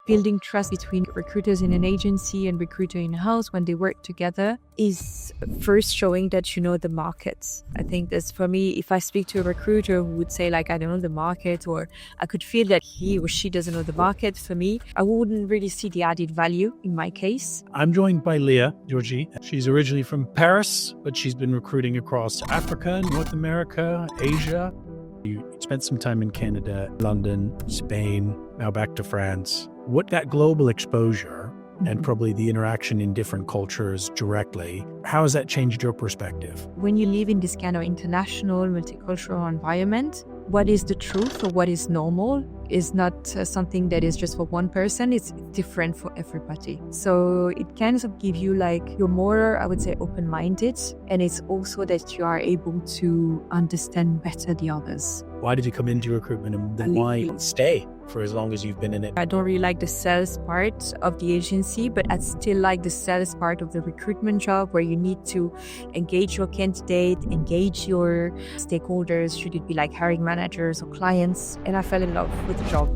building trust between recruiters in an agency and recruiter in-house when they work together is first showing that you know the markets. I think that's, for me, if I speak to a recruiter who would say like, I don't know the market, or I could feel that he or she doesn't know the market, for me, I wouldn't really see the added value in my case. I'm joined by Leah Giorgi. She's originally from Paris, but she's been recruiting across Africa, North America, Asia. You spent some time in Canada, London, Spain, now back to France. What that global exposure and probably the interaction in different cultures directly, how has that changed your perspective? When you live in this kind of international, multicultural environment, what is the truth or what is normal is not something that is just for one person. It's different for everybody. So it kind of give you like, you're more, I would say, open-minded. And it's also that you are able to understand better the others. Why did you come into recruitment and then why stay for as long as you've been in it? I don't really like the sales part of the agency, but I still like the sales part of the recruitment job, where you need to engage your candidate, engage your stakeholders, should it be like hiring managers or clients. And I fell in love with the job.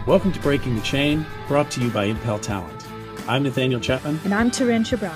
Welcome to Breaking the Chain, brought to you by Impel Talent. I'm Nathaniel Chapman. And I'm Nathaniel Chapman.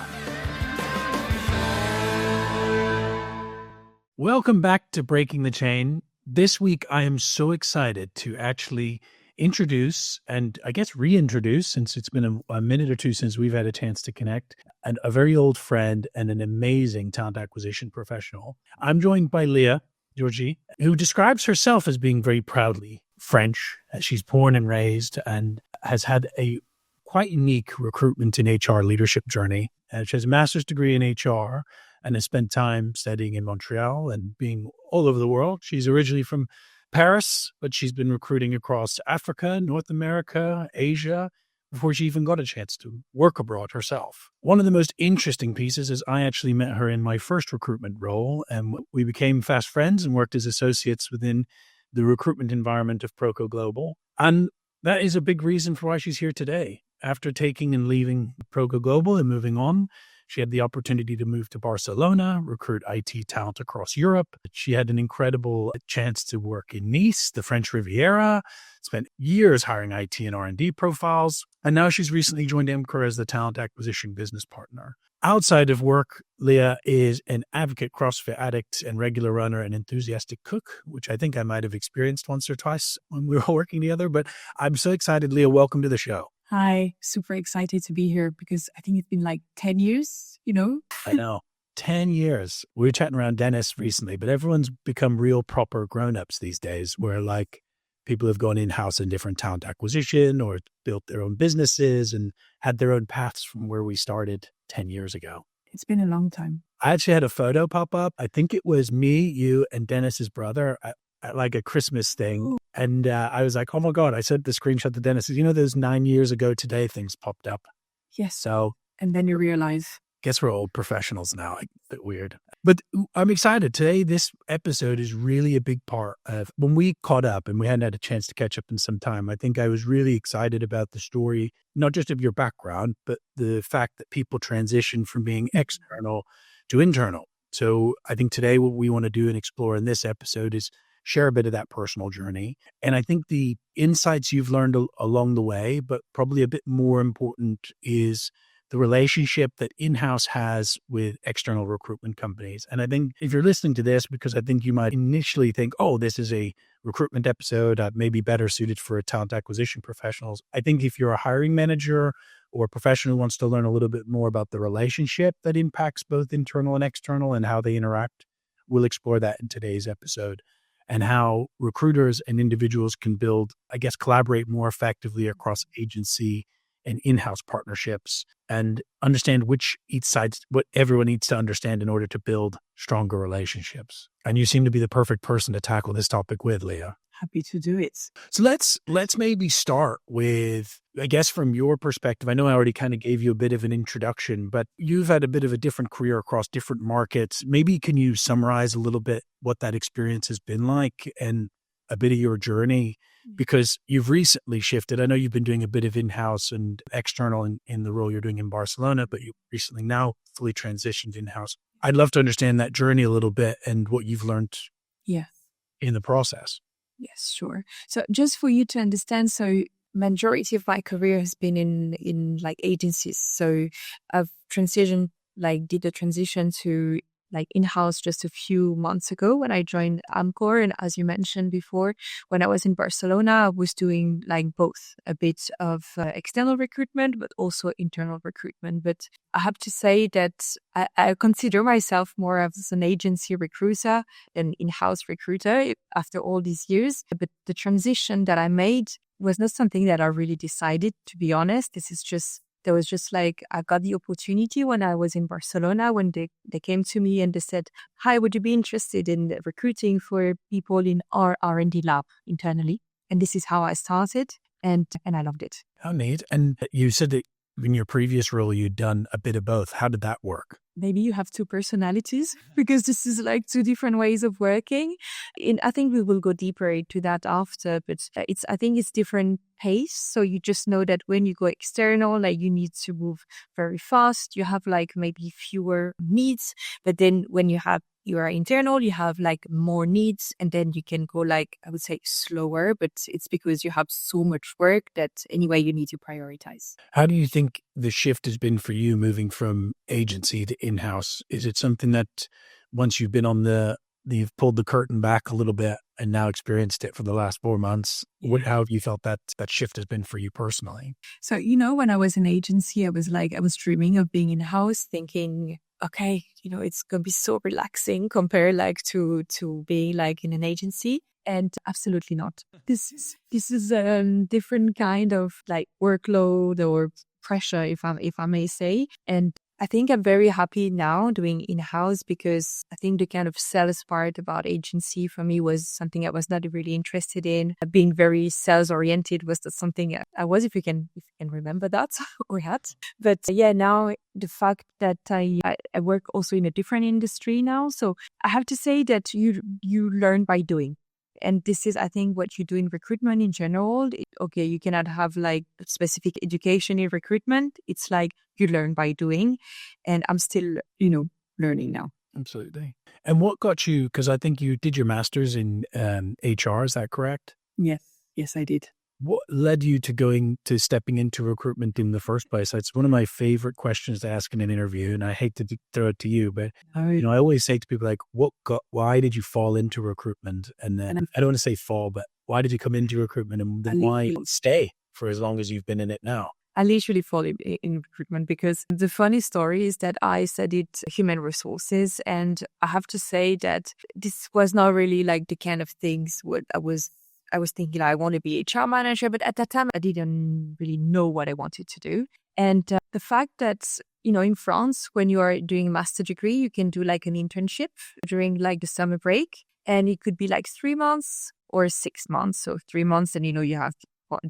Welcome back to Breaking the Chain. This week, I am so excited to actually introduce and I guess reintroduce, since it's been a minute or two since we've had a chance to connect, and a very old friend and an amazing talent acquisition professional. I'm joined by Leah Giorgi, who describes herself as being very proudly French. She's born and raised and has had a quite unique recruitment in HR leadership journey. And she has a master's degree in HR and has spent time studying in Montreal and being all over the world. She's originally from Paris, but she's been recruiting across Africa, North America, Asia, before she even got a chance to work abroad herself. One of the most interesting pieces is I actually met her in my first recruitment role, and we became fast friends and worked as associates within the recruitment environment of Proco Global. And that is a big reason for why she's here today. After taking and leaving Proco Global and moving on, she had the opportunity to move to Barcelona, recruit IT talent across Europe. She had an incredible chance to work in Nice, the French Riviera, spent years hiring IT and R&D profiles, and now she's recently joined Emcor as the talent acquisition business partner. Outside of work, Leah is an advocate CrossFit addict and regular runner and enthusiastic cook, which I think I might have experienced once or twice when we were working together. But I'm so excited, Leah. Welcome to the show. Hi, super excited to be here because I think it's been like 10 years, I know. 10 years. We were chatting around Dennis recently, but everyone's become real proper grown-ups these days, where like people have gone in-house in different talent acquisition or built their own businesses and had their own paths from where we started 10 years ago. It's been a long time. I actually had a photo pop up. I think it was me, you, and Dennis's brother at like a Christmas thing. Ooh. And I was like, oh my God, I sent the screenshot to Dennis. Those 9 years ago today things popped up. Yes. So And then you realize. guess we're old professionals now. A bit weird. But I'm excited. Today, this episode is really a big part of when we caught up, and we hadn't had a chance to catch up in some time. I think I was really excited about the story, not just of your background, but the fact that people transition from being external to internal. So I think today what we want to do and explore in this episode is share a bit of that personal journey. And I think the insights you've learned along the way, but probably a bit more important, is the relationship that in-house has with external recruitment companies. And I think if you're listening to this, because I think you might initially think, oh, this is a recruitment episode, maybe better suited for talent acquisition professionals. I think if you're a hiring manager or a professional who wants to learn a little bit more about the relationship that impacts both internal and external and how they interact, we'll explore that in today's episode, and how recruiters and individuals can collaborate more effectively across agency and in-house partnerships, and understand what everyone needs to understand in order to build stronger relationships. And you seem to be the perfect person to tackle this topic with, Leah. Happy to do it. So let's maybe start with, I guess, from your perspective. I know I already kind of gave you a bit of an introduction, but you've had a bit of a different career across different markets. Maybe can you summarize a little bit what that experience has been like and a bit of your journey? Because you've recently shifted. I know you've been doing a bit of in-house and external in the role you're doing in Barcelona, but you recently now fully transitioned in-house. I'd love to understand that journey a little bit and what you've learned in the process. Yes, sure. So just for you to understand, so majority of my career has been in like agencies. So I've did a transition to like in-house just a few months ago when I joined Amcor. And as you mentioned before, when I was in Barcelona, I was doing like both a bit of external recruitment, but also internal recruitment. But I have to say that I consider myself more as an agency recruiter than in-house recruiter after all these years. But the transition that I made was not something that I really decided, to be honest. There was just like, I got the opportunity when I was in Barcelona, when they came to me and they said, hi, would you be interested in recruiting for people in our R&D lab internally? And this is how I started. And I loved it. How neat. And you said that in your previous role, you'd done a bit of both. How did that work? Maybe you have two personalities because this is like two different ways of working. And I think we will go deeper into that after, but I think it's different pace. So you just know that when you go external, like you need to move very fast. You have like maybe fewer needs, but then when you are internal, you have like more needs, and then you can go like, I would say slower, but it's because you have so much work that anyway, you need to prioritize. How do you think the shift has been for you moving from agency to in-house? Is it something that once you've been you've pulled the curtain back a little bit and now experienced it for the last 4 months? How have you felt that shift has been for you personally? So, when I was in agency, I was dreaming of being in-house, thinking, okay, it's going to be so relaxing compared like to being like in an agency. And absolutely not. This is a different kind of like workload or pressure, if I may say. And I think I'm very happy now doing in-house because I think the kind of sales part about agency for me was something I was not really interested in. Being very sales oriented was not something I was, if you can remember that or had. But now the fact that I work also in a different industry now. So I have to say that you learn by doing. And this is, I think, what you do in recruitment in general. Okay, you cannot have like specific education in recruitment. It's like you learn by doing. And I'm still, learning now. Absolutely. And what got you, because I think you did your master's in HR, is that correct? Yes, I did. What led you to stepping into recruitment in the first place? It's one of my favorite questions to ask in an interview, and I hate to throw it to you, but I always say to people like, why did you fall into recruitment? And then I don't want to say fall, but why did you come into recruitment, and then why stay for as long as you've been in it now? I literally fall in recruitment because the funny story is that I studied human resources, and I have to say that this was not really like the kind of things what I was thinking I want to be HR manager, but at that time I didn't really know what I wanted to do. And the fact that, in France, when you are doing a master degree, you can do like an internship during like the summer break, and it could be like 3 months or 6 months. So 3 months and, you have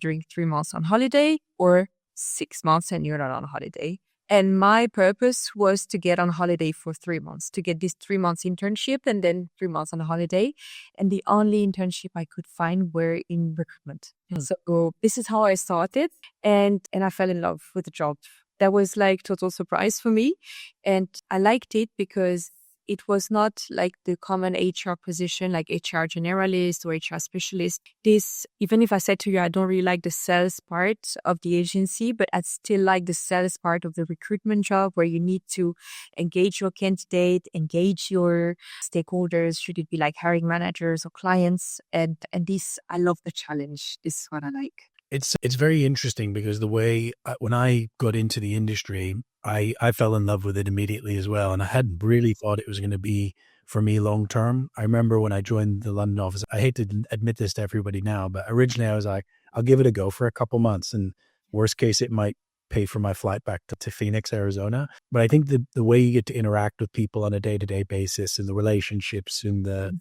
during 3 months on holiday, or 6 months and you're not on holiday. And my purpose was to get on holiday for 3 months, to get this 3 months internship and then 3 months on holiday. And the only internship I could find were in recruitment. So this is how I started, and I fell in love with the job. That was like total surprise for me. And I liked it because it was not like the common HR position, like HR generalist or HR specialist. This, even if I said to you, I don't really like the sales part of the agency, but I still like the sales part of the recruitment job, where you need to engage your candidate, engage your stakeholders, should it be like hiring managers or clients. And this, I love the challenge. This is what I like. It's very interesting because the way, when I got into the industry, I fell in love with it immediately as well. And I hadn't really thought it was going to be for me long term. I remember when I joined the London office, I hate to admit this to everybody now, but originally I was like, I'll give it a go for a couple months. And worst case, it might pay for my flight back to Phoenix, Arizona. But I think the way you get to interact with people on a day-to-day basis, and the relationships and the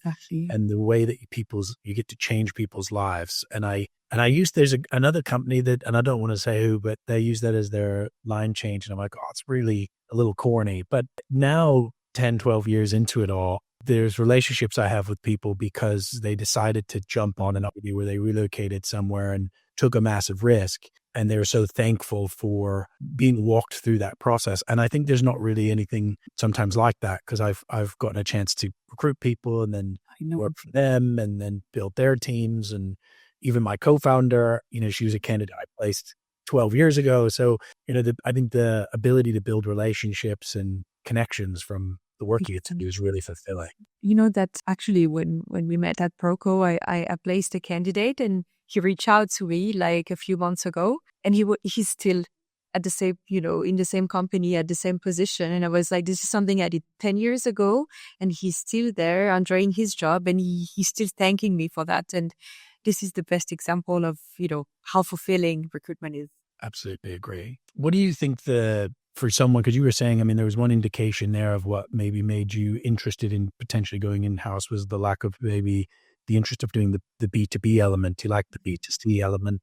way that you get to change people's lives. There's another company that, and I don't want to say who, but they use that as their line change. And I'm like, oh, it's really a little corny. But now 10, 12 years into it all, there's relationships I have with people because they decided to jump on an opportunity where they relocated somewhere and took a massive risk. And they're so thankful for being walked through that process. And I think there's not really anything sometimes like that, because I've gotten a chance to recruit people and then work for them and then build their teams. And, even my co-founder, she was a candidate I placed 12 years ago. So, I think the ability to build relationships and connections from the work you get to do is really fulfilling. That actually when we met at Proco, I placed a candidate and he reached out to me like a few months ago, and he's still at the same, in the same company at the same position. And I was like, this is something I did 10 years ago, and he's still there enjoying his job, and he's still thanking me for that. And this is the best example of, how fulfilling recruitment is. Absolutely agree. What do you think for someone, because you were saying, there was one indication there of what maybe made you interested in potentially going in-house was the lack of maybe the interest of doing the B2B element. You like the B2C element,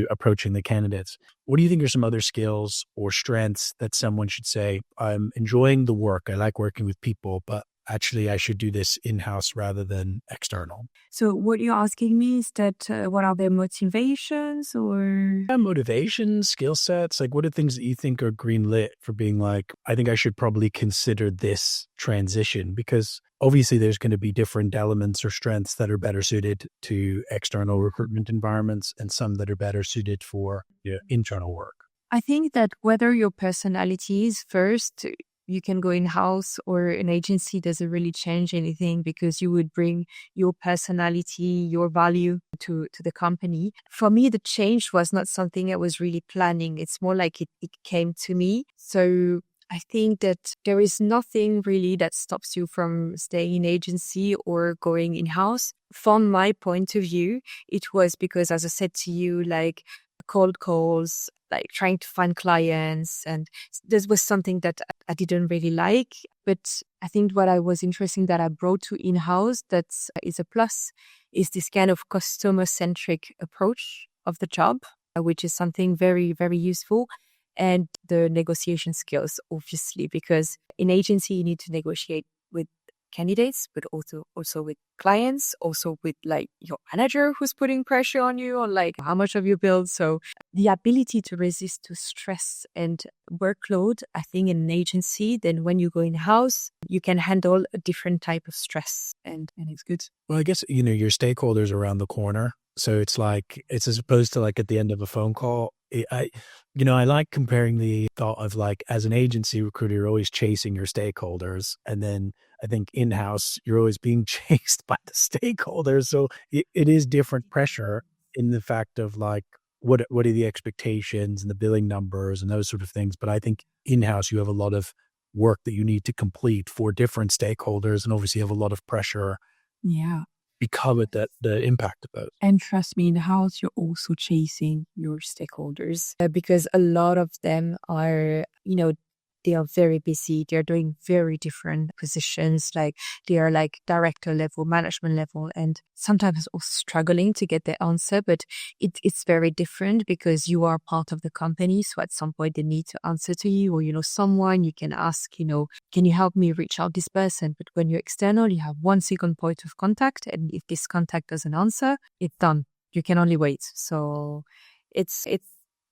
approaching the candidates. What do you think are some other skills or strengths that someone should say, I'm enjoying the work, I like working with people, but actually I should do this in-house rather than external? So what you're asking me is that what are their motivations or? Yeah, motivations, skill sets, like what are things that you think are green lit for being like, I think I should probably consider this transition? Because obviously there's going to be different elements or strengths that are better suited to external recruitment environments and some that are better suited for internal work. I think that whether your personality is first, you can go in-house or an agency doesn't really change anything because you would bring your personality, your value to the company. For me, the change was not something I was really planning. It's more like it came to me. So I think that there is nothing really that stops you from staying in agency or going in-house. From my point of view, it was because, as I said to you, like cold calls, like trying to find clients. And this was something that I didn't really like. But I think what I was interesting that I brought to in-house that is a plus is this kind of customer-centric approach of the job, which is something very, very useful. And the negotiation skills, obviously, because in agency, you need to negotiate with candidates, but also with clients, also with like your manager who's putting pressure on you on like how much of you build. So the ability to resist to stress and workload, I think in an agency, then when you go in-house, you can handle a different type of stress and it's good. Well, I guess, your stakeholders around the corner. So it's as opposed to like at the end of a phone call, I like comparing the thought of like as an agency recruiter, you're always chasing your stakeholders. And then I think in-house, you're always being chased by the stakeholders. So it is different pressure in the fact of like, what are the expectations and the billing numbers and those sort of things. But I think in-house, you have a lot of work that you need to complete for different stakeholders. And obviously you have a lot of pressure. Yeah. Because of the impact of those. And trust me, in the house, you're also chasing your stakeholders because a lot of them are, they are very busy. They're doing very different positions. Like they are like director level, management level, and sometimes also struggling to get the answer. But it's very different because you are part of the company. So at some point they need to answer to you, or someone you can ask. Can you help me reach out this person? But when you're external, you have one second point of contact, and if this contact doesn't answer, it's done. You can only wait. So it's.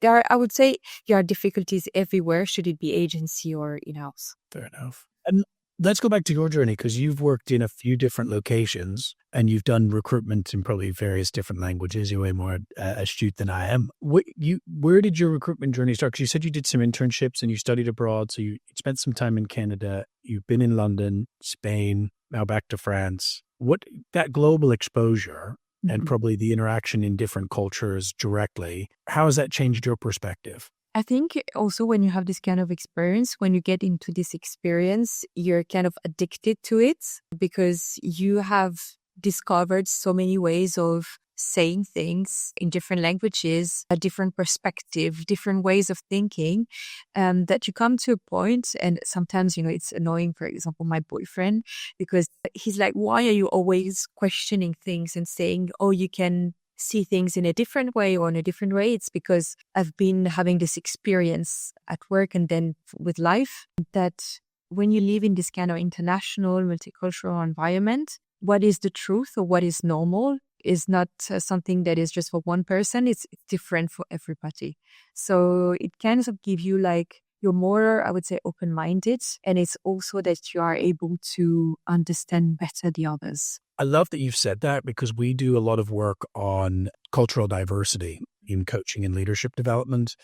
I would say there are difficulties everywhere, should it be agency or in-house. Fair enough. And let's go back to your journey because you've worked in a few different locations and you've done recruitment in probably various different languages. You're way more astute than I am. Where did your recruitment journey start? Because you said you did some internships and you studied abroad. So you spent some time in Canada. You've been in London, Spain, now back to France. What that global exposure and probably the interaction in different cultures directly, how has that changed your perspective? I think also when you have this kind of experience, when you get into this experience, you're kind of addicted to it because you have discovered so many ways of saying things in different languages, a different perspective, different ways of thinking, that you come to a point, and sometimes, it's annoying, for example, my boyfriend, because he's like, why are you always questioning things and saying, oh, you can see things in a different way or in a different way? It's because I've been having this experience at work and then with life that when you live in this kind of international, multicultural environment, what is the truth or what is normal is not something that is just for one person. It's different for everybody. So it kind of gives you like you're more, I would say, open-minded. And it's also that you are able to understand better the others. I love that you've said that, because we do a lot of work on cultural diversity in coaching and leadership development.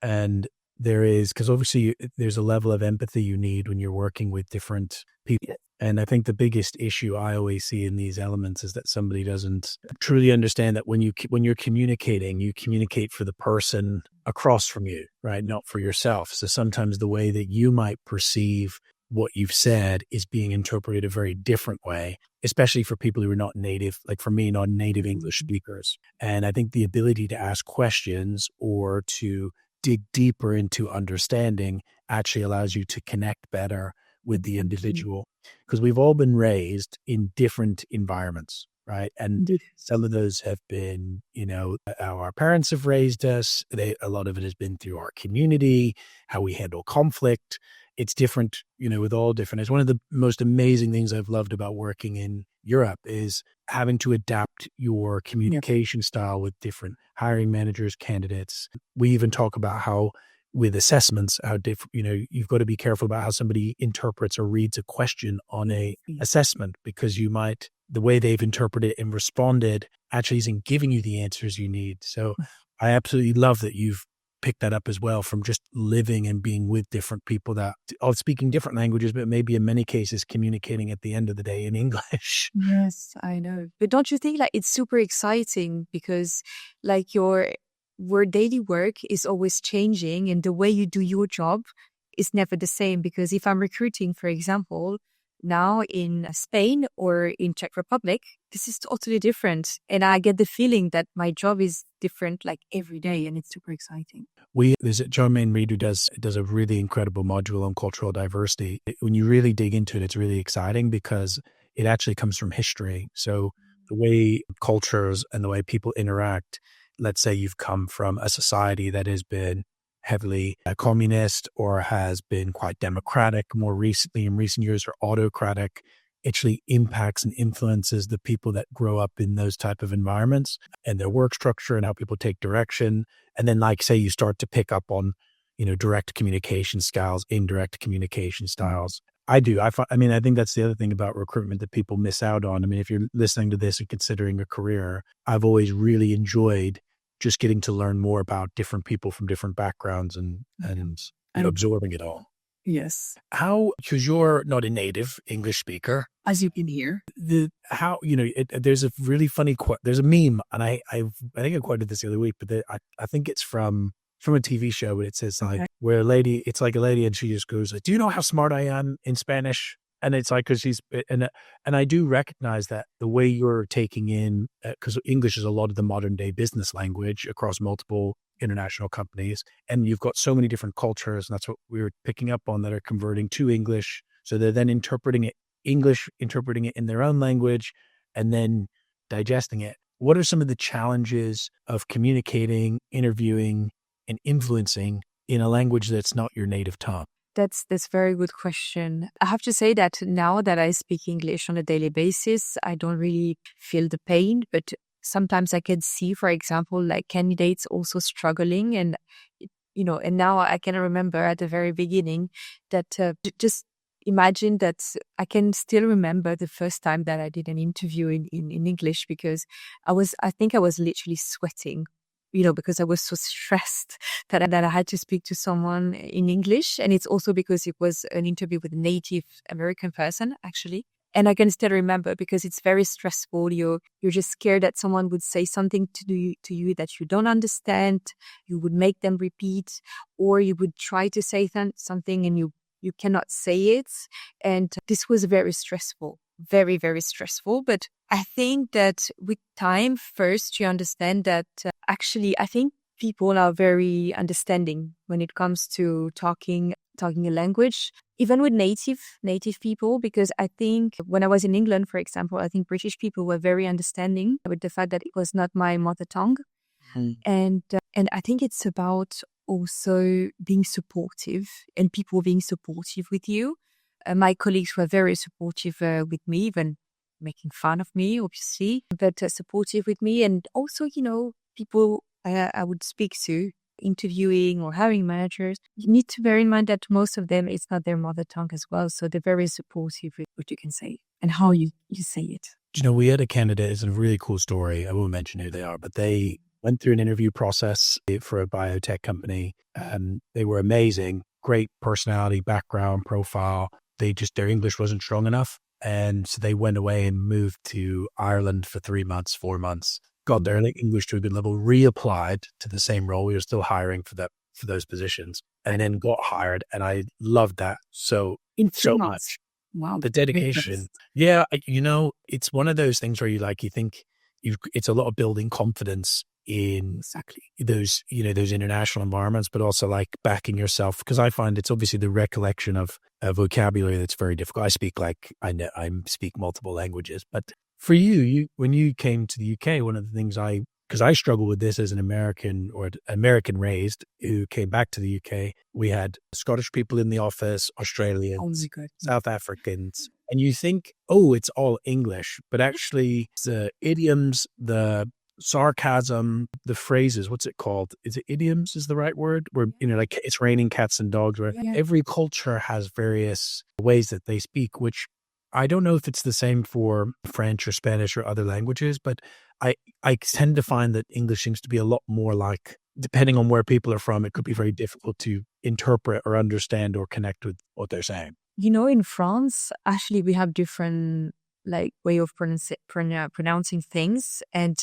And because obviously there's a level of empathy you need when you're working with different people. And I think the biggest issue I always see in these elements is that somebody doesn't truly understand that when you're communicating, you communicate for the person across from you, right? Not for yourself. So sometimes the way that you might perceive what you've said is being interpreted a very different way, especially for people who are not native, like for me, not native English speakers. And I think the ability to ask questions or to dig deeper into understanding actually allows you to connect better with the individual, because we've all been raised in different environments, right? And some of those have been, how our parents have raised us. A lot of it has been through our community, how we handle conflict. It's different, with all different. It's one of the most amazing things I've loved about working in Europe is having to adapt your communication style with different hiring managers, candidates. We even talk about how with assessments, how different, you've got to be careful about how somebody interprets or reads a question on a assessment, because the way they've interpreted and responded actually isn't giving you the answers you need. So I absolutely love that you've picked that up as well, from just living and being with different people that are speaking different languages, but maybe in many cases communicating at the end of the day in English. Yes, I know. But don't you think it's super exciting, because your daily work is always changing, and the way you do your job is never the same. Because if I'm recruiting, for example, now in Spain or in Czech Republic, this is totally different. And I get the feeling that my job is different every day, and it's super exciting. There's a Jermaine Reed who does a really incredible module on cultural diversity. When you really dig into it, it's really exciting because it actually comes from history. So the way cultures and the way people interact, let's say you've come from a society that has been heavily communist or has been quite democratic more recently in recent years, or autocratic, actually impacts and influences the people that grow up in those type of environments and their work structure and how people take direction. And then say you start to pick up on, direct communication styles, indirect communication styles. I think that's the other thing about recruitment that people miss out on. I mean, if you're listening to this and considering a career, I've always really enjoyed just getting to learn more about different people from different backgrounds and absorbing it all. Yes. Because you're not a native English speaker, as you can hear. There's a really funny quote. There's a meme, and I think I quoted this the other week, but I think it's from a TV show, but it says where a lady, it's like a lady, and she just goes, "Do you know how smart I am in Spanish?" And it's because she's, and I do recognize that the way you're taking in, because English is a lot of the modern day business language across multiple international companies, and you've got so many different cultures, and that's what we were picking up on, that are converting to English. So they're then interpreting it in their own language, and then digesting it. What are some of the challenges of communicating, interviewing, and influencing in a language that's not your native tongue? That's a very good question. I have to say that now that I speak English on a daily basis, I don't really feel the pain, but sometimes I can see, for example, candidates also struggling, and and now I can remember at the very beginning that just imagine that I can still remember the first time that I did an interview in English, because I think I was literally sweating, because I was so stressed that I had to speak to someone in English. And it's also because it was an interview with a Native American person, actually. And I can still remember, because it's very stressful. You're just scared that someone would say something to you that you don't understand. You would make them repeat, or you would try to say something and you cannot say it. And this was very stressful, very, very stressful. But I think that with time, first, you understand that actually, I think people are very understanding when it comes to talking a language, even with native people, because I think when I was in England, for example, I think British people were very understanding with the fact that it was not my mother tongue. And I think it's about also being supportive and people being supportive with you. My colleagues were very supportive with me, even making fun of me, obviously, but supportive with me. And also, people I would speak to, interviewing or hiring managers, you need to bear in mind that most of them, it's not their mother tongue as well. So they're very supportive with what you can say and how you say it. We had a candidate, it's a really cool story. I won't mention who they are, but they went through an interview process for a biotech company. They were amazing, great personality, background, profile. Their English wasn't strong enough. And so they went away and moved to Ireland for 3 months, 4 months, got their English to a good level, reapplied to the same role. We were still hiring for those positions, and then got hired. And I loved that so much. Wow. The dedication. Yeah. It's one of those things where you think it's a lot of building confidence in Exactly. those international environments, but also like backing yourself. Because I find it's obviously the recollection of a vocabulary that's very difficult. I speak multiple languages, but for you, when you came to the UK, one of the things because I struggle with this as an American or American raised who came back to the UK. We had Scottish people in the office, Australians, South Africans, and you think, oh, it's all English, but actually the idioms, the sarcasm, the phrases, what's it called? Is it idioms is the right word? Where, like it's raining cats and dogs, where every culture has various ways that they speak, which I don't know if it's the same for French or Spanish or other languages, but I tend to find that English seems to be a lot more like, depending on where people are from, it could be very difficult to interpret or understand or connect with what they're saying. In France, actually, we have different way of pronouncing things. And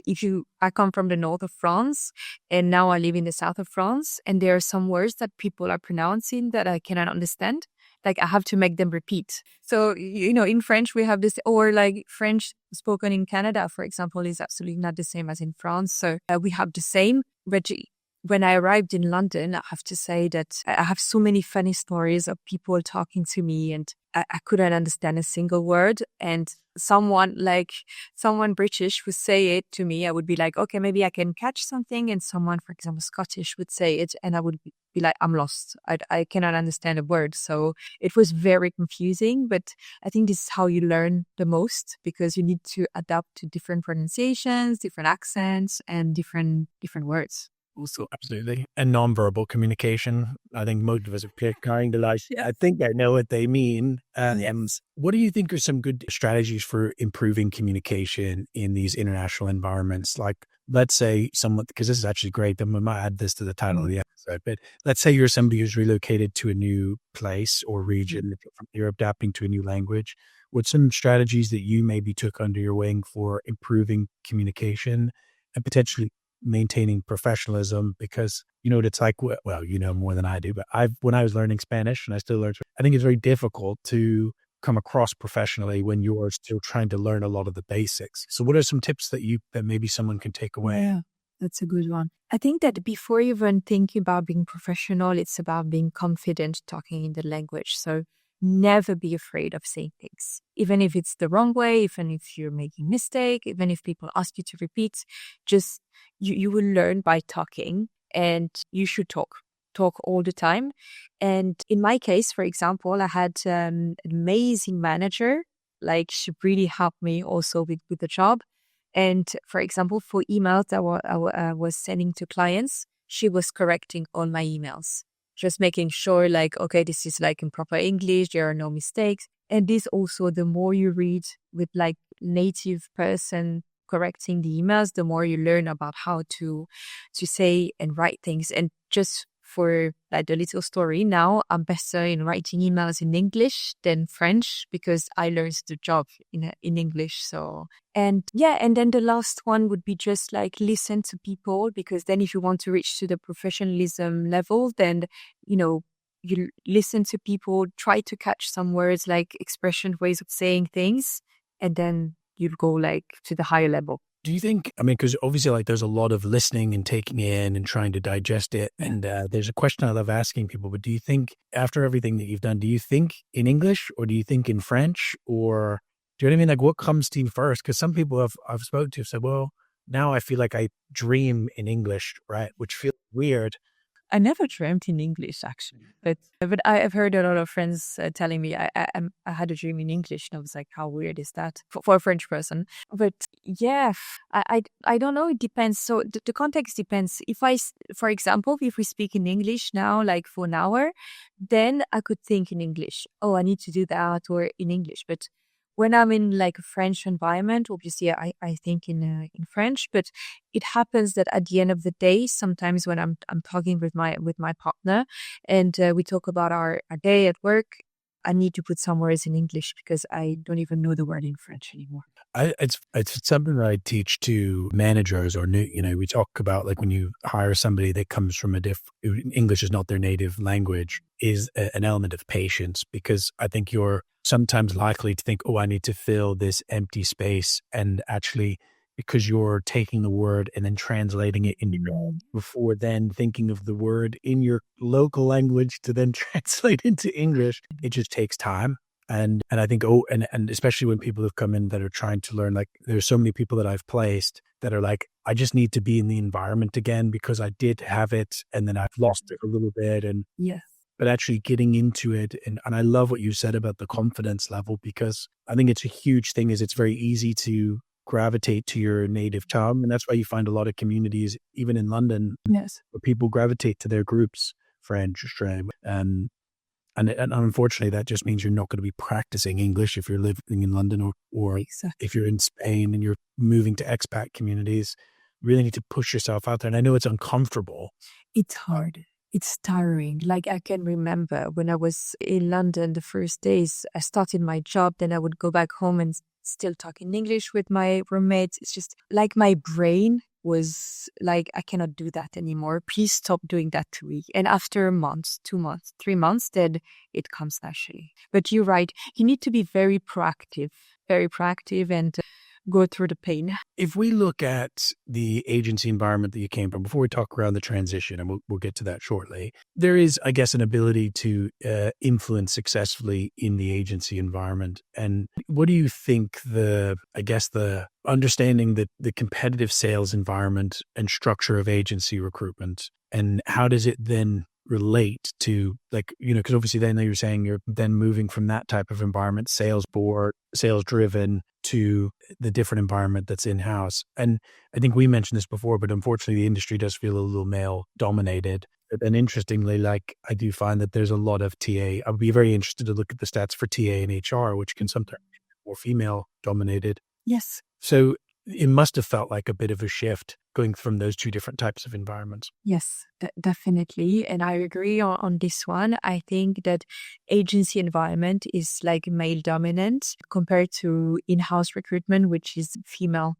I come from the north of France, and now I live in the south of France, and there are some words that people are pronouncing that I cannot understand. I have to make them repeat. So, in French, we have this, or French spoken in Canada, for example, is absolutely not the same as in France. So we have the same, but when I arrived in London, I have to say that I have so many funny stories of people talking to me, and I couldn't understand a single word. And someone British would say it to me. I would be like, okay, maybe I can catch something. And someone, for example, Scottish would say it, and I would be like, I'm lost. I cannot understand a word. So it was very confusing, but I think this is how you learn the most, because you need to adapt to different pronunciations, different accents, and different words. Also, absolutely. And nonverbal communication. I think most of us are kind of like, I think I know what they mean. What do you think are some good strategies for improving communication in these international environments? Like, let's say someone, because this is actually great, then we might add this to the title of the episode, but let's say you're somebody who's relocated to a new place or region, you're adapting to a new language. What's some strategies that you maybe took under your wing for improving communication and potentially maintaining professionalism? Because it's like, well, more than I do, but when I was learning Spanish, and I still learn, I think it's very difficult to come across professionally when you're still trying to learn a lot of the basics. So what are some tips that maybe someone can take away? Yeah, that's a good one. I think that before even thinking about being professional, it's about being confident talking in the language. So never be afraid of saying things, even if it's the wrong way, even if you're making mistake, even if people ask you to repeat, just you will learn by talking, and you should talk all the time. And in my case, for example, I had an amazing manager. She really helped me also with the job. And for example, for emails that I was sending to clients, she was correcting all my emails, just making sure okay, this is in proper English, there are no mistakes. And this also, the more you read with native person correcting the emails, the more you learn about how to say and write things. And just for the little story, now I'm better in writing emails in English than French, because I learned the job in English. So, and then the last one would be just listen to people, because then if you want to reach to the professionalism level, then you listen to people, try to catch some words, expression, ways of saying things, and then you'll go to the higher level. Do you think, because obviously there's a lot of listening and taking in and trying to digest it. And there's a question I love asking people, but do you think after everything that you've done, do you think in English or do you think in French, or do you know what I mean? What comes to you first? Because some people I've spoken to have said, well, now I feel like I dream in English, right? Which feels weird. I never dreamt in English actually, but I've heard a lot of friends telling me I had a dream in English, and I was like, how weird is that for a French person? But yeah, I don't know. It depends. So the context depends. For example, if we speak in English now, like for an hour, then I could think in English. Oh, I need to do that, or in English. But when I'm in like a French environment, obviously I think in French, but it happens that at the end of the day, sometimes when I'm talking with my partner and we talk about our day at work, I need to put some words in English because I don't even know the word in French anymore. It's something that I teach to managers or new, we talk about like when you hire somebody that comes from English is not their native language, is an element of patience, because I think you're sometimes likely to think, oh, I need to fill this empty space. And actually, because you're taking the word and then translating it into your own before then thinking of the word in your local language to then translate into English, it just takes time. And I think, and especially when people have come in that are trying to learn, like there's so many people that I've placed that are like, I just need to be in the environment again because I did have it and then I've lost it a little bit. And yes. But actually getting into it. And I love what you said about the confidence level, because I think it's a huge thing. Is it's very easy to gravitate to your native tongue. And that's why you find a lot of communities, even in London, yes, where people gravitate to their groups, French, Australian, and unfortunately, that just means you're not going to be practicing English if you're living in London or exactly. If you're in Spain and you're moving to expat communities. You really need to push yourself out there. And I know it's uncomfortable. It's hard. It's tiring. Like I can remember when I was in London the first days, I started my job, then I would go back home and still talk in English with my roommates. It's just like my brain was like, I cannot do that anymore. Please stop doing that to me. And after a month, 2 months, 3 months, then it comes naturally. But you're right. You need to be very proactive and go through the pain. If we look at the agency environment that you came from, before we talk around the transition, and we'll get to that shortly, there is, I guess, an ability to influence successfully in the agency environment. And what do you think the understanding that the competitive sales environment and structure of agency recruitment, and how does it then relate to, like, because obviously then you're saying you're then moving from that type of environment, sales driven, to the different environment that's in-house. And I think we mentioned this before, but unfortunately the industry does feel a little male dominated. And interestingly, like I do find that there's a lot of TA. I would be very interested to look at the stats for TA and HR, which can sometimes be more female dominated. Yes. So it must have felt like a bit of a shift going from those two different types of environments. Yes, definitely. And I agree on this one. I think that agency environment is like male dominant compared to in-house recruitment, which is female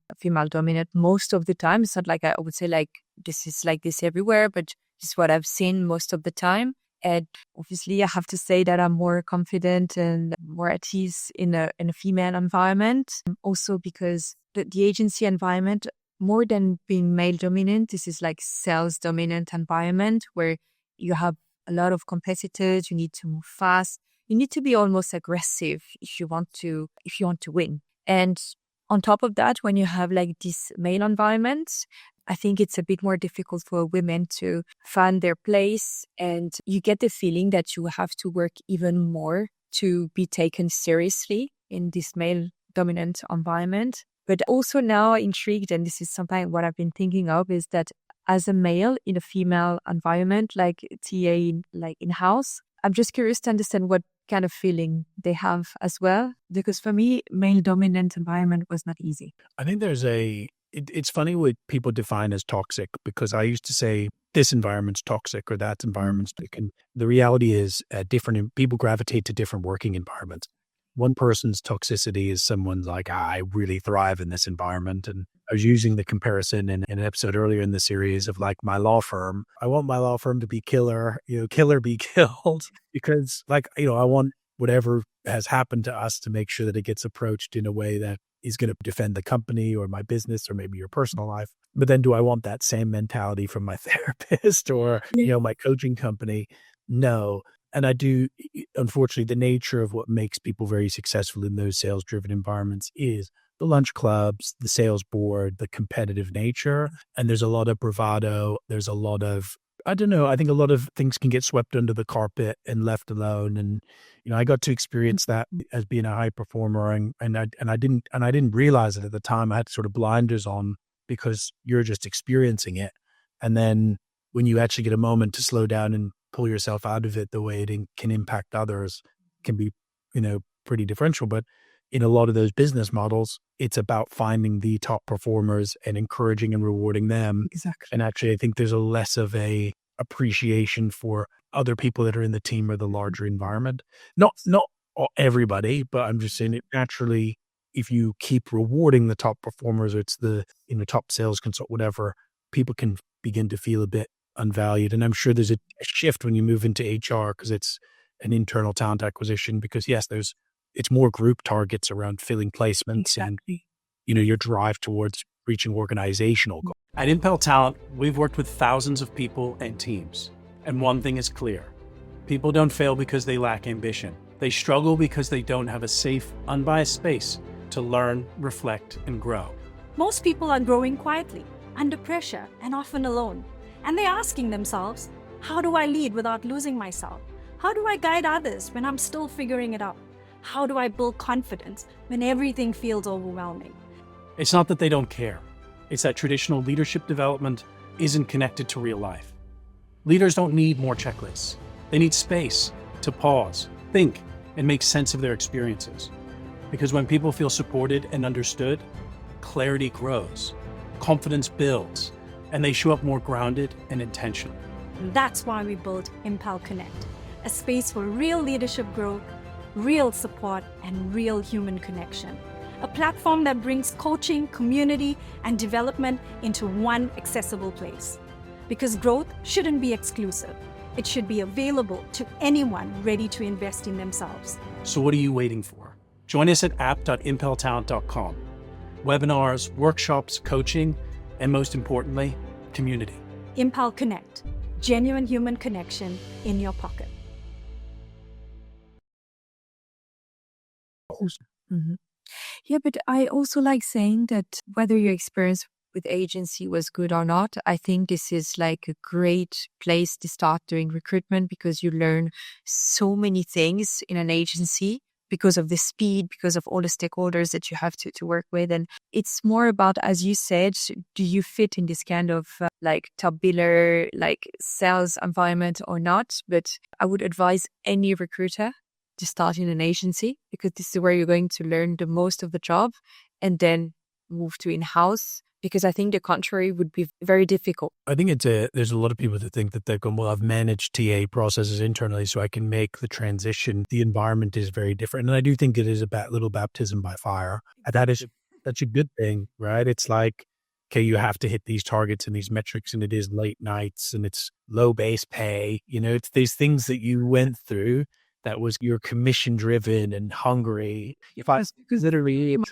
dominant most of the time. It's not like I would say like this is like this everywhere, but this is what I've seen most of the time. And obviously, I have to say that I'm more confident and more at ease in a female environment. Also because the agency environment, more than being male dominant, this is like sales dominant environment where you have a lot of competitors. You need to move fast. You need to be almost aggressive if you want to win. And on top of that, when you have like this male environment, I think it's a bit more difficult for women to find their place, and you get the feeling that you have to work even more to be taken seriously in this male dominant environment. But also now intrigued, and this is something what I've been thinking of, is that as a male in a female environment, like TA, like in-house, I'm just curious to understand what kind of feeling they have as well. Because for me, male dominant environment was not easy. I think there's it's funny what people define as toxic, because I used to say this environment's toxic or that environment's toxic. And the reality is different people gravitate to different working environments. One person's toxicity is someone's like, I really thrive in this environment. And I was using the comparison in an episode earlier in the series of like my law firm. I want my law firm to be killer be killed, because like, I want whatever has happened to us to make sure that it gets approached in a way that is going to defend the company or my business or maybe your personal life. But then do I want that same mentality from my therapist or, my coaching company? No. And I do, unfortunately, the nature of what makes people very successful in those sales-driven environments is the lunch clubs, the sales board, the competitive nature. And there's a lot of bravado. There's a lot of I don't know. I think a lot of things can get swept under the carpet and left alone. And, I got to experience that as being a high performer and I didn't realize it at the time. I had sort of blinders on because you're just experiencing it. And then when you actually get a moment to slow down and pull yourself out of it, the way it can impact others can be, pretty differential. But in a lot of those business models, it's about finding the top performers and encouraging and rewarding them. Exactly. And actually, I think there's a less of a appreciation for other people that are in the team or the larger environment. Not everybody, but I'm just saying it naturally. If you keep rewarding the top performers, or it's the top sales consult, whatever, people can begin to feel a bit unvalued. And I'm sure there's a shift when you move into HR because it's an internal talent acquisition. Because yes, it's more group targets around filling placements and your drive towards reaching organizational goals. At Impel Talent, we've worked with thousands of people and teams. And one thing is clear. People don't fail because they lack ambition. They struggle because they don't have a safe, unbiased space to learn, reflect, and grow. Most people are growing quietly, under pressure, and often alone. And they're asking themselves, how do I lead without losing myself? How do I guide others when I'm still figuring it out? How do I build confidence when everything feels overwhelming? It's not that they don't care. It's that traditional leadership development isn't connected to real life. Leaders don't need more checklists. They need space to pause, think, and make sense of their experiences. Because when people feel supported and understood, clarity grows, confidence builds, and they show up more grounded and intentional. That's why we built Impel Connect, a space for real leadership growth, real support, and real human connection. A platform that brings coaching, community, and development into one accessible place. Because growth shouldn't be exclusive. It should be available to anyone ready to invest in themselves. So what are you waiting for? Join us at app.impeltalent.com. Webinars, workshops, coaching, and most importantly, community. Impel Connect, genuine human connection in your pocket. Mm-hmm. Yeah, but I also like saying that whether your experience with agency was good or not, I think this is like a great place to start doing recruitment because you learn so many things in an agency because of the speed, because of all the stakeholders that you have to work with. And it's more about, as you said, do you fit in this kind of like top biller, like sales environment or not? But I would advise any recruiter to start in an agency because this is where you're going to learn the most of the job and then move to in-house. Because I think the contrary would be very difficult. I think there's a lot of people that think that they're going, well, I've managed TA processes internally, so I can make the transition. The environment is very different. And I do think it is a little baptism by fire. And that's a good thing, right? It's like, okay, you have to hit these targets and these metrics, and it is late nights and it's low base pay. It's these things that you went through that was you're commission driven and hungry. Because literally you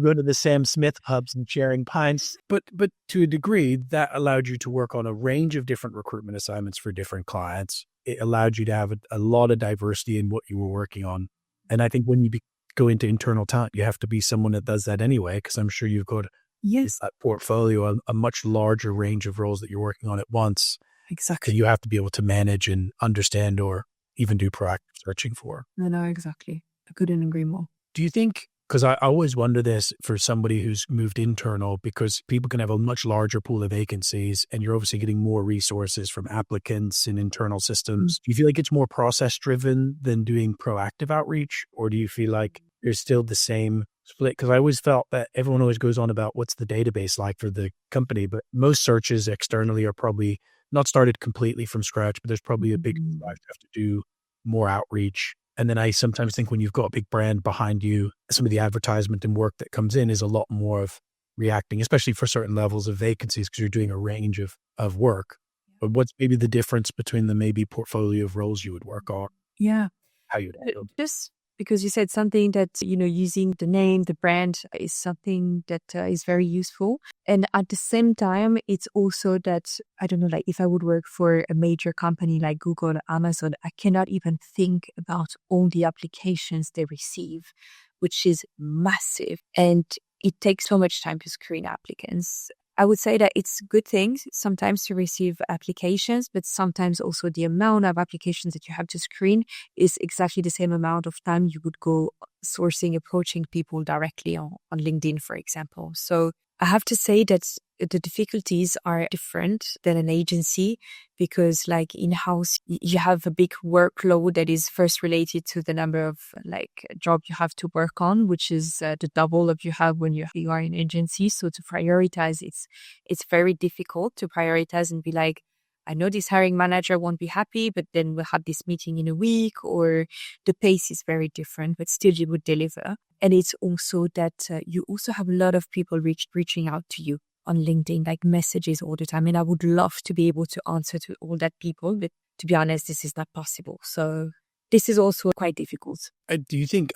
go to the Sam Smith pubs and sharing pints. But to a degree, that allowed you to work on a range of different recruitment assignments for different clients. It allowed you to have a lot of diversity in what you were working on. And I think when you go into internal talent, you have to be someone that does that anyway, because I'm sure you've got that portfolio, a much larger range of roles that you're working on at once. Exactly. So you have to be able to manage and understand or even do proactive searching for. No, exactly. I couldn't agree more. Do you think, because I always wonder this for somebody who's moved internal, because people can have a much larger pool of vacancies and you're obviously getting more resources from applicants and internal systems. Do you feel like it's more process driven than doing proactive outreach? Or do you feel like there's still the same split? Because I always felt that everyone always goes on about what's the database like for the company, but most searches externally are probably not started completely from scratch, but there's probably a big drive to have to do more outreach. And then I sometimes think when you've got a big brand behind you, some of the advertisement and work that comes in is a lot more of reacting, especially for certain levels of vacancies, because you're doing a range of work. But what's maybe the difference between the maybe portfolio of roles you would work on? Yeah. How you'd handle it? Just because you said something that, using the name, the brand is something that is very useful. And at the same time, it's also that, I don't know, like if I would work for a major company like Google or Amazon, I cannot even think about all the applications they receive, which is massive. And it takes so much time to screen applicants. I would say that it's a good thing sometimes to receive applications, but sometimes also the amount of applications that you have to screen is exactly the same amount of time you would go sourcing, approaching people directly on LinkedIn, for example. So I have to say that the difficulties are different than an agency because like in-house, you have a big workload that is first related to the number of like job you have to work on, which is the double of you have when you are in agency. So to prioritize, it's very difficult to prioritize and be like, I know this hiring manager won't be happy, but then we'll have this meeting in a week, or the pace is very different, but still you would deliver. And it's also that you also have a lot of people reaching out to you on LinkedIn, like messages all the time. And I would love to be able to answer to all that people, but to be honest, this is not possible. So this is also quite difficult. Do you think,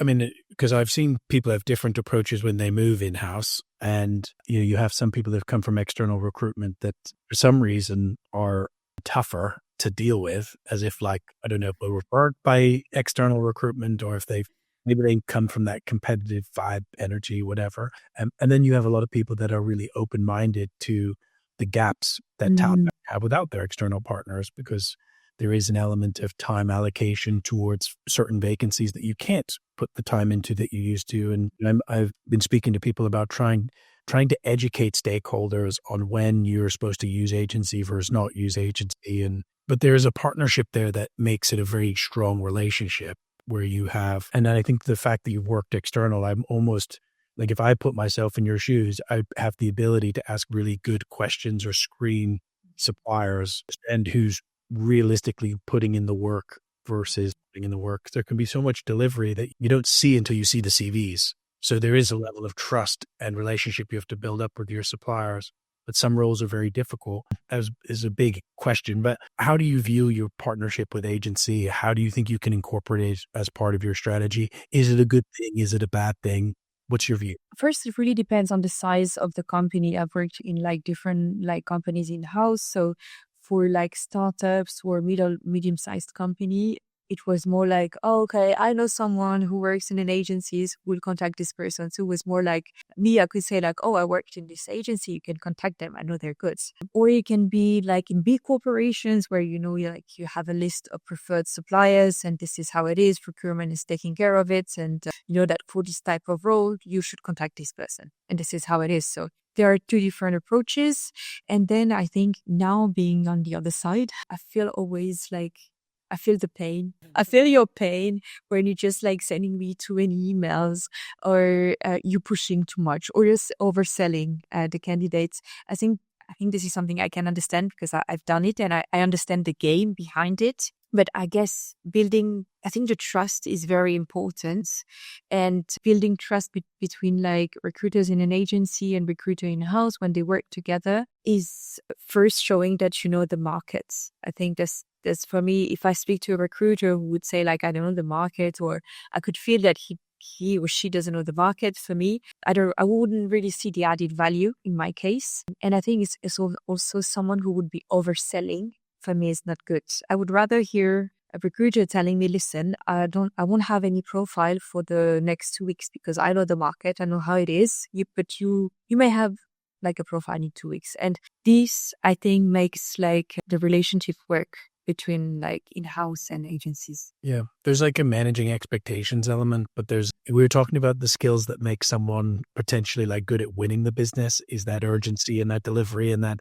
because I've seen people have different approaches when they move in-house, and you have some people that have come from external recruitment that for some reason are tougher to deal with, as if like, I don't know if they're referred by external recruitment or if maybe they come from that competitive vibe, energy, whatever. And then you have a lot of people that are really open-minded to the gaps that talent have without their external partners, because there is an element of time allocation towards certain vacancies that you can't put the time into that you used to. And I've been speaking to people about trying to educate stakeholders on when you're supposed to use agency versus not use agency. But there's a partnership there that makes it a very strong relationship where you have, and I think the fact that you've worked external, I'm almost like, if I put myself in your shoes, I have the ability to ask really good questions or screen suppliers and who's realistically putting in the work versus putting in the work. There can be so much delivery that you don't see until you see the CVs. So there is a level of trust and relationship you have to build up with your suppliers. But some roles are very difficult, as is a big question. But how do you view your partnership with agency? How do you think you can incorporate it as part of your strategy? Is it a good thing? Is it a bad thing? What's your view? First, it really depends on the size of the company. I've worked in like different like companies in-house. So for like startups or medium-sized company, it was more like, oh, okay, I know someone who works in an agency, we'll contact this person. So it was more like me, I could say like, oh, I worked in this agency, you can contact them, I know they're good. Or it can be like in big corporations where, you have a list of preferred suppliers and this is how it is, procurement is taking care of it. And that for this type of role, you should contact this person. And this is how it is. So there are two different approaches. And then I think now being on the other side, I feel the pain. I feel your pain when you're just like sending me too many emails or you pushing too much or just overselling the candidates. I think this is something I can understand because I've done it and I understand the game behind it. But I guess I think the trust is very important, and building trust between like recruiters in an agency and recruiter in-house when they work together is first showing that you know the markets. I think that's for me, if I speak to a recruiter who would say like, I don't know the market, or I could feel that he or she doesn't know the market, for me, I wouldn't really see the added value in my case. And I think it's also someone who would be overselling. For me, is not good. I would rather hear a recruiter telling me, listen, I won't have any profile for the next 2 weeks because I know the market, I know how it is. But you may have like a profile in 2 weeks. And this, I think, makes like the relationship work between like in-house and agencies. Yeah. There's like a managing expectations element, but we were talking about the skills that make someone potentially like good at winning the business is that urgency and that delivery and that,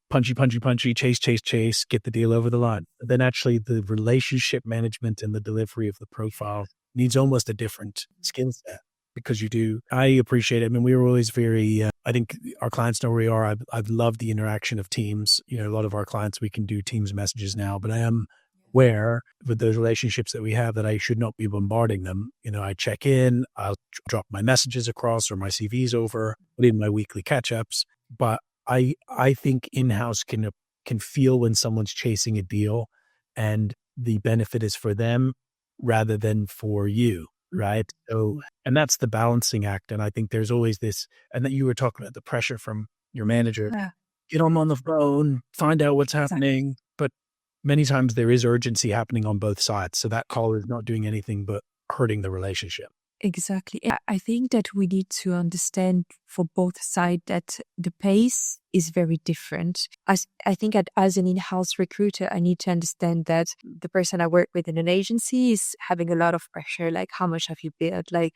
punchy, chase, get the deal over the line. Then actually the relationship management and the delivery of the profile needs almost a different skill set. Because you do. I appreciate it. I mean, we were always very, I think our clients know where we are. I've loved the interaction of teams. A lot of our clients, we can do Teams messages now, but I am aware with those relationships that we have that I should not be bombarding them. I check in, I'll drop my messages across or my CVs over, put in my weekly catch-ups. But I think in-house can feel when someone's chasing a deal and the benefit is for them rather than for you. Right. So, and that's the balancing act. And I think there's always this, and that you were talking about the pressure from your manager, get them on the phone, find out what's happening. But many times there is urgency happening on both sides. So that call is not doing anything but hurting the relationship. Exactly. I think that we need to understand for both sides that the pace is very different. I think as an in-house recruiter, I need to understand that the person I work with in an agency is having a lot of pressure. Like, how much have you built? Like,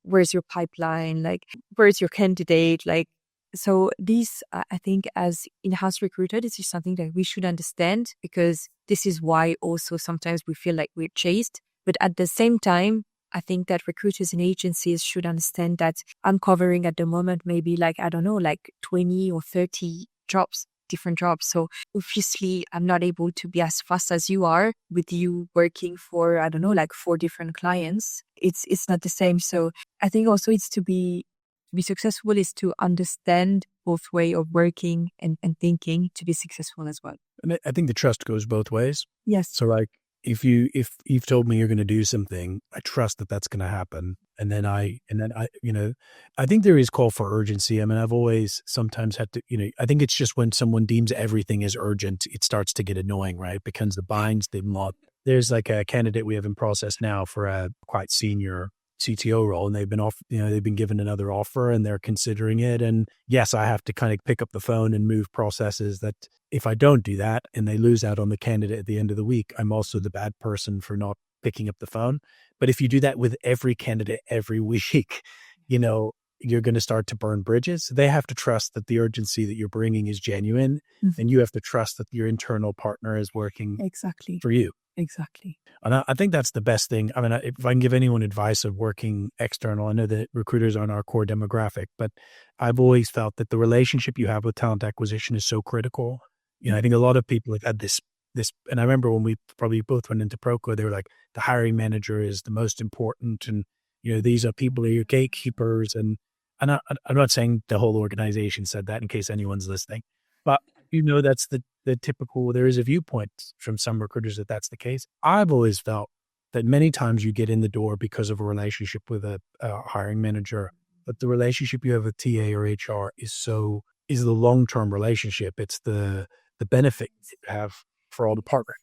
where's your pipeline? Like, where's your candidate? Like, so these, I think as in-house recruiter, this is something that we should understand, because this is why also sometimes we feel like we're chased. But at the same time, I think that recruiters and agencies should understand that I'm covering at the moment maybe like, I don't know, like 20 or 30 jobs, different jobs. So obviously I'm not able to be as fast as you are with you working for, I don't know, like 4 different clients. It's not the same. So I think also it's to be successful is to understand both way of working and thinking to be successful as well. And I think the trust goes both ways. Yes. So like, if you've told me you're going to do something, I trust that that's going to happen. And then I, I think there is call for urgency. I mean, I've always sometimes had to, I think it's just when someone deems everything as urgent, it starts to get annoying, right? Because the binds them up. There's like a candidate we have in process now for a quite senior CTO role, and they've been given another offer and they're considering it. And yes, I have to kind of pick up the phone and move processes that if I don't do that and they lose out on the candidate at the end of the week, I'm also the bad person for not picking up the phone. But if you do that with every candidate every week, you're going to start to burn bridges. They have to trust that the urgency that you're bringing is genuine, and you have to trust that your internal partner is working Exactly for you. Exactly. And I think that's the best thing. I mean, if I can give anyone advice of working external, I know that recruiters aren't our core demographic, but I've always felt that the relationship you have with talent acquisition is so critical. I think a lot of people have had this, and I remember when we probably both went into Proco, they were like, the hiring manager is the most important. And, these are people who are your gatekeepers. And I'm not saying the whole organization said that in case anyone's listening, but that's the typical, there is a viewpoint from some recruiters that that's the case. I've always felt that many times you get in the door because of a relationship with a hiring manager, but the relationship you have with TA or HR is the long-term relationship. It's the benefit you have for all the partners.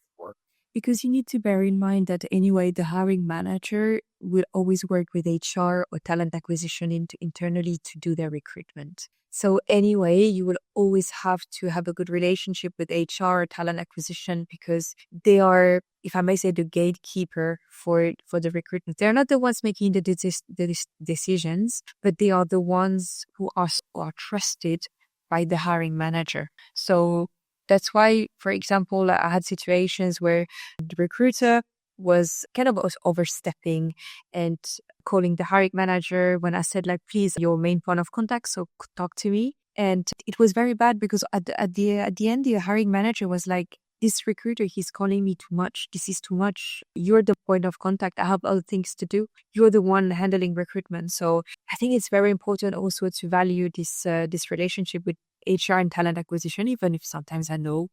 Because you need to bear in mind that anyway, the hiring manager will always work with HR or talent acquisition internally to do their recruitment. So anyway, you will always have to have a good relationship with HR or talent acquisition, because they are, if I may say, the gatekeeper for the recruitment. They're not the ones making the decisions, but they are the ones who are trusted by the hiring manager. So that's why, for example, I had situations where the recruiter was kind of overstepping and calling the hiring manager when I said, like, please, your main point of contact, so talk to me. And it was very bad because at the end, the hiring manager was like, this recruiter, he's calling me too much. This is too much. You're the point of contact. I have other things to do. You're the one handling recruitment. So I think it's very important also to value this relationship with HR and talent acquisition, even if sometimes I know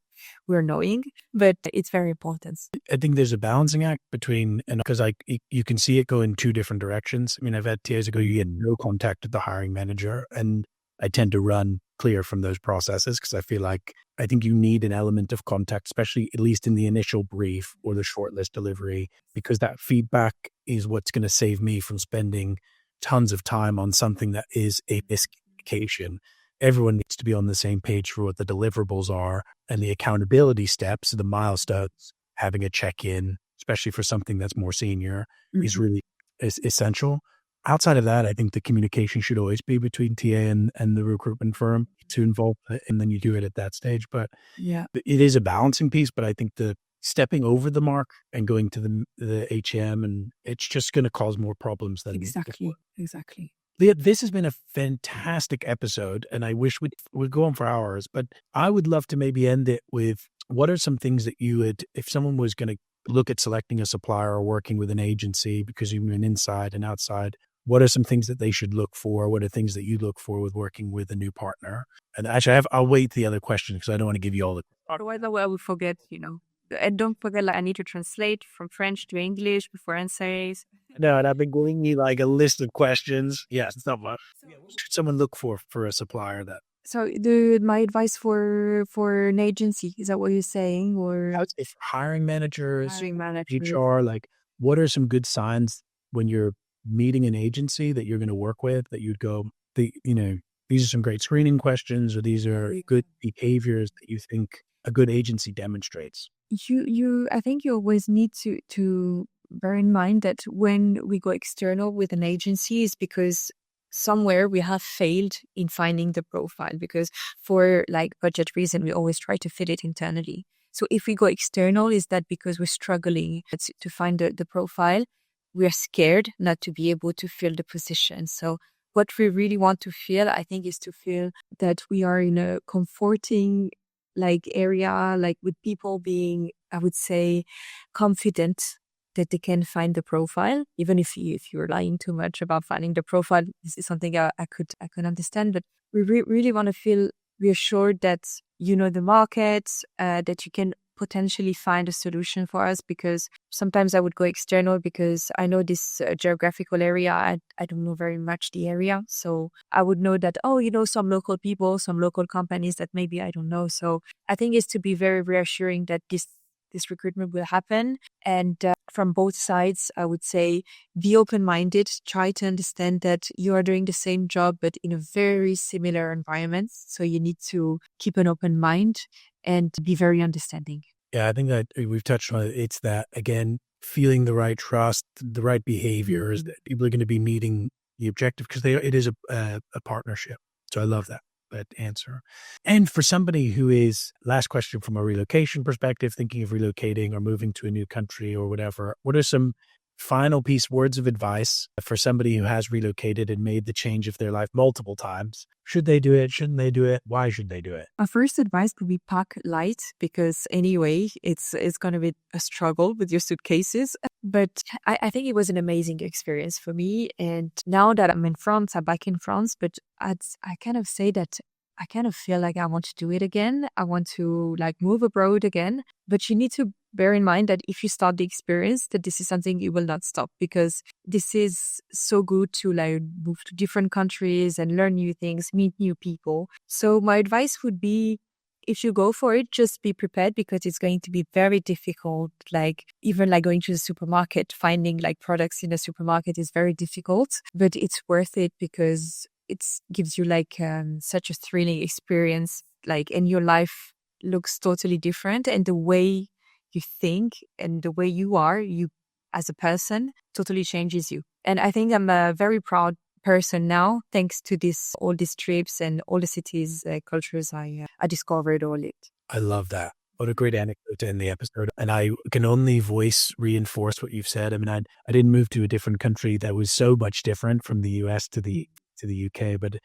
we're annoying, but it's very important. I think there's a balancing act between, and because you can see it go in two different directions. I mean, I've had TAs go, you get no contact with the hiring manager, and I tend to run clear from those processes because I think you need an element of contact, especially at least in the initial brief or the shortlist delivery, because that feedback is what's going to save me from spending tons of time on something that is a miscommunication. Everyone needs to be on the same page for what the deliverables are, and the accountability steps, the milestones, having a check-in, especially for something that's more senior, is really essential. Outside of that, I think the communication should always be between TA and the recruitment firm to involve, and then you do it at that stage. But yeah, it is a balancing piece, but I think the stepping over the mark and going to the HM, and it's just going to cause more problems than exactly. Leah, this has been a fantastic episode, and I wish we'd go on for hours, but I would love to maybe end it with, what are some things that you would, if someone was going to look at selecting a supplier or working with an agency, because you're an inside and outside, what are some things that they should look for? What are things that you look for with working with a new partner? And actually, I'll wait the other questions because I don't want to give you all the... Otherwise, I will forget, And don't forget, I need to translate from French to English before answers. No, and I've been giving you like a list of questions. Yes, it's not much. What should someone look for a supplier that... So my advice for an agency, is that what you're saying? Or if hiring managers, Hiring managers. HR, like, what are some good signs when you're meeting an agency that you're going to work with that you'd go, these are some great screening questions, or these are good behaviors that you think a good agency demonstrates? I think you always need to bear in mind that when we go external with an agency is because somewhere we have failed in finding the profile, because for like budget reason, we always try to fit it internally. So if we go external, is that because we're struggling to find the profile? We're scared not to be able to fill the position. So what we really want to feel, I think, is to feel that we are in a comforting like area, like with people being, I would say, confident that they can find the profile, even if you're lying too much about finding the profile. This is something I could understand, but we really want to feel reassured that you know the market, that you can potentially find a solution for us, because sometimes I would go external because I know this geographical area. I don't know very much the area. So I would know that, some local people, some local companies that maybe I don't know. So I think it's to be very reassuring that this recruitment will happen. And from both sides, I would say, be open-minded, try to understand that you are doing the same job, but in a very similar environment. So you need to keep an open mind and be very understanding. Yeah, I think that we've touched on it. It's that, again, feeling the right trust, the right behaviors, that people are going to be meeting the objective, because it is a partnership. So I love that answer. And for somebody who is, last question from a relocation perspective, thinking of relocating or moving to a new country or whatever, what are some final words of advice for somebody who has relocated and made the change of their life multiple times? Should they do it? Shouldn't they do it? Why should they do it? My first advice would be pack light, because anyway, it's going to be a struggle with your suitcases. But I think it was an amazing experience for me. And now that I'm in France, I'm back in France, but I kind of say that I kind of feel like I want to do it again. I want to move abroad again. But you need to bear in mind that if you start the experience, that this is something you will not stop, because this is so good to move to different countries and learn new things, meet new people. So my advice would be, if you go for it, just be prepared, because it's going to be very difficult. Even going to the supermarket, finding products in the supermarket is very difficult, but it's worth it, because it gives you such a thrilling experience, and your life looks totally different, and the way you think and the way you are, you as a person, totally changes you. And I think I'm a very proud person now, thanks to all these trips and all the cities, cultures I discovered or lived. I love that. What a great anecdote to end the episode. And I can only reinforce what you've said. I mean, I didn't move to a different country that was so much different from the US to the UK, but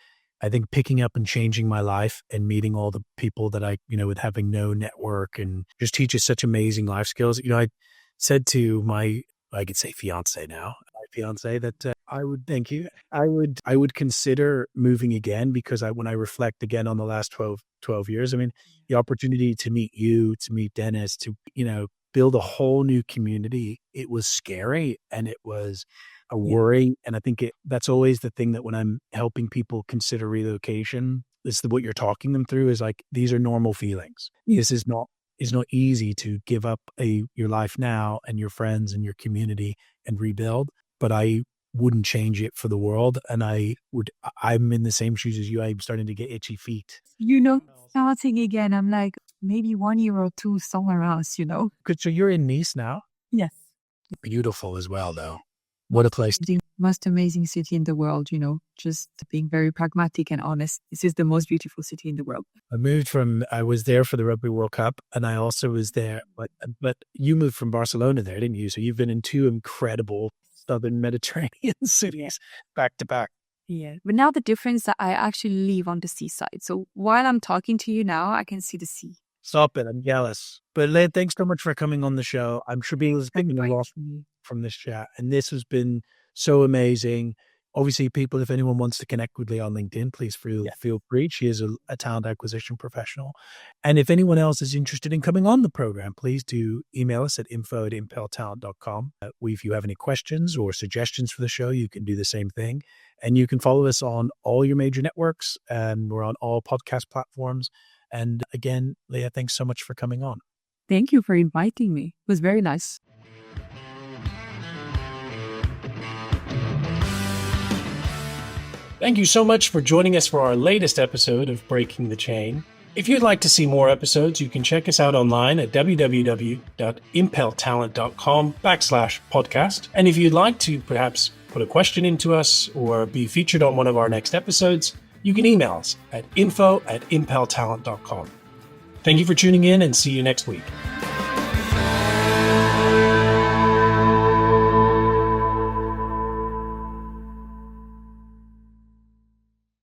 I think picking up and changing my life and meeting all the people that I, with having no network, and just teaches such amazing life skills. I said to I could say fiance now, my fiance, that I would consider moving again, because when I reflect again on the last 12 years, I mean, the opportunity to meet you, to meet Dennis, to, build a whole new community, it was scary and it was a worry. And I think that's always the thing, that when I'm helping people consider relocation, what you're talking them through is these are normal feelings. This is not easy to give up your life now and your friends and your community and rebuild, but I wouldn't change it for the world. And I'm in the same shoes as you. I'm starting to get itchy feet. Starting again, I'm maybe 1 year or two somewhere else, Good. So you're in Nice now? Yes. Beautiful as well, though. What a place. The most amazing city in the world, just being very pragmatic and honest. This is the most beautiful city in the world. I was there for the Rugby World Cup, and I also was there, but you moved from Barcelona there, didn't you? So you've been in two incredible southern Mediterranean cities back to back. Yeah. But now the difference that I actually live on the seaside. So while I'm talking to you now, I can see the sea. Stop it. I'm jealous. But Leah, thanks so much for coming on the show. I'm sure people have taken a lot from this chat, and this has been so amazing. Obviously, people, if anyone wants to connect with Leah on LinkedIn, please feel free. She is a talent acquisition professional. And if anyone else is interested in coming on the program, please do email us at info@impeltalent.com. If you have any questions or suggestions for the show, you can do the same thing. And you can follow us on all your major networks, and we're on all podcast platforms. And again, Leah, thanks so much for coming on. Thank you for inviting me. It was very nice. Thank you so much for joining us for our latest episode of Breaking the Chain. If you'd like to see more episodes, you can check us out online at www.impeltalent.com/podcast. And if you'd like to perhaps put a question into us or be featured on one of our next episodes, you can email us at info@impeltalent.com. Thank you for tuning in and see you next week.